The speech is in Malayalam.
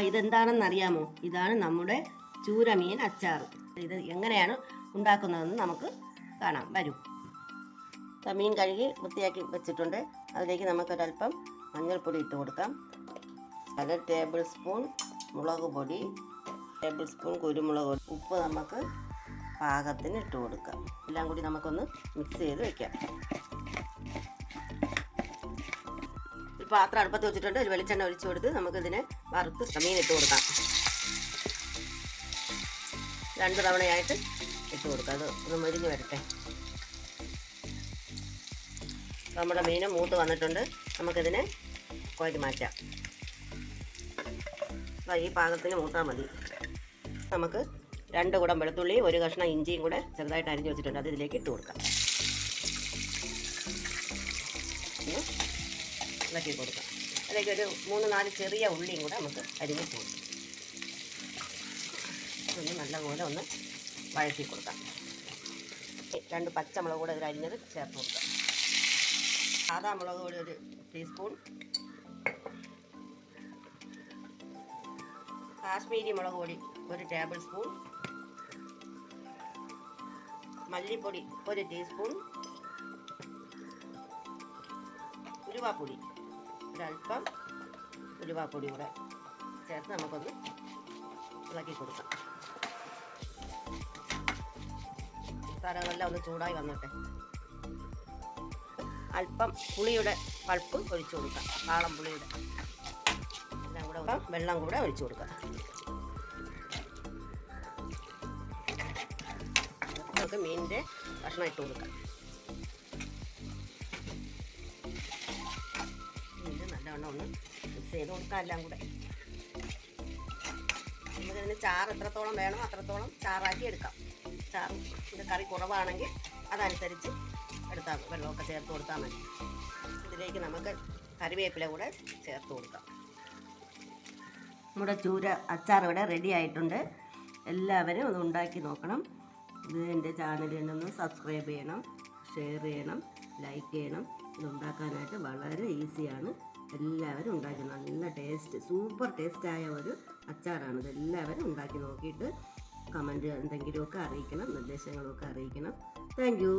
ഇതെന്താണെന്ന് അറിയാമോ? ഇതാണ് നമ്മുടെ ചൂരമീൻ അച്ചാർ. ഇത് എങ്ങനെയാണ് ഉണ്ടാക്കുന്നതെന്ന് നമുക്ക് കാണാം. വരൂ. മീൻ കഴുകി വൃത്തിയാക്കി വെച്ചിട്ടുണ്ട്. അതിലേക്ക് നമുക്കൊരല്പം മഞ്ഞൾപ്പൊടി ഇട്ട് കൊടുക്കാം. 1 ടേബിൾ സ്പൂൺ മുളക് പൊടി, ടേബിൾ സ്പൂൺ കുരുമുളക് പൊടി, ഉപ്പ് നമുക്ക് പാകത്തിന് ഇട്ട് കൊടുക്കാം. എല്ലാം കൂടി നമുക്കൊന്ന് മിക്സ് ചെയ്ത് വെക്കാം. ഒരു പാത്രം അടുപ്പത്ത് വെച്ചിട്ടുണ്ട്. ഒരു വെളിച്ചെണ്ണ ഒഴിച്ചു കൊടുത്ത് നമുക്കിതിനെ വറുത്ത് മീൻ ഇട്ട് കൊടുക്കാം. 2 തവണയായിട്ട് ഇട്ട് കൊടുക്കാം. അത് ഒന്ന് മുരിഞ്ഞ് വരട്ടെ. നമ്മുടെ മീൻ മൂത്ത് വന്നിട്ടുണ്ട്. നമുക്കിതിനെ കോരി മാറ്റാം. ഈ പാകത്തിന് മൂത്താൽ മതി. നമുക്ക് 2 കുടം വെളുത്തുള്ളി, 1 കഷ്ണം ഇഞ്ചിയും കൂടെ ചെറുതായിട്ട് അരിഞ്ഞ് വെച്ചിട്ടുണ്ട്. അത് ഇതിലേക്ക് ഇട്ട് കൊടുക്കാം. ഇളക്കി കൊടുക്കാം. അതിലേക്ക് ഒരു 3-4 ചെറിയ ഉള്ളിയും കൂടെ നമുക്ക് അരിഞ്ഞിട്ട് കൊടുക്കാം. അതൊന്ന് നല്ലപോലെ ഒന്ന് വഴറ്റി കൊടുക്കാം. 2 പച്ചമുളക് കൂടെ ഇതിൽ അരിഞ്ഞത് ചേർത്ത് കൊടുക്കാം. സാദാ മുളക് പൊടി 1 ടീസ്പൂൺ, കാശ്മീരി മുളക് പൊടി 1 ടേബിൾ സ്പൂൺ, മല്ലിപ്പൊടി 1 ടീസ്പൂൺ, ഉലുവാപ്പൊടി ഒരല്പം ഉലുവാപ്പൊടി കൂടെ ചേർത്ത് നമുക്കൊന്ന് ഇളക്കി കൊടുക്കാം. മസാലകളെല്ലാം ഒന്ന് ചൂടായി വന്നോട്ടെ. അല്പം പുളിയുടെ പൾപ്പ് ഒഴിച്ചു കൊടുക്കാം. കാളം പുളിയുടെ എല്ലാം കൂടെ വെള്ളം കൂടെ ഒഴിച്ചു കൊടുക്കാം. നമുക്ക് മീനിൻ്റെ കഷ്ണം ഇട്ട് കൊടുക്കാം. ഇത് നല്ലവണ്ണം ഒന്ന് മിക്സ് ചെയ്ത് കൊടുക്കാം. എല്ലാം കൂടെ നമുക്കിതിന് ചാറ് എത്രത്തോളം വേണോ അത്രത്തോളം ചാറാക്കി എടുക്കാം. ചാറിൻ്റെ കറി കുറവാണെങ്കിൽ അതനുസരിച്ച് എടുത്താൽ വെള്ളമൊക്കെ ചേർത്ത് കൊടുത്താൽ മതി. ഇതിലേക്ക് നമുക്ക് കറിവേപ്പില കൂടെ ചേർത്ത് കൊടുക്കാം. നമ്മുടെ ചൂര അച്ചാർ ഇവിടെ റെഡി ആയിട്ടുണ്ട്. എല്ലാവരും അത് ഉണ്ടാക്കി നോക്കണം. ഇത് എൻ്റെ ചാനലിനൊന്ന് സബ്സ്ക്രൈബ് ചെയ്യണം, ഷെയർ ചെയ്യണം, ലൈക്ക് ചെയ്യണം. ഇത് ഉണ്ടാക്കാനായിട്ട് വളരെ ഈസിയാണ്. എല്ലാവരും ഉണ്ടാക്കി നല്ല സൂപ്പർ ടേസ്റ്റായ ഒരു അച്ചാറാണ്. ഇതെല്ലാവരും ഉണ്ടാക്കി നോക്കിയിട്ട് കമൻറ്റ് എന്തെങ്കിലുമൊക്കെ അറിയിക്കണം, നിർദ്ദേശങ്ങളൊക്കെ അറിയിക്കണം. Thank you.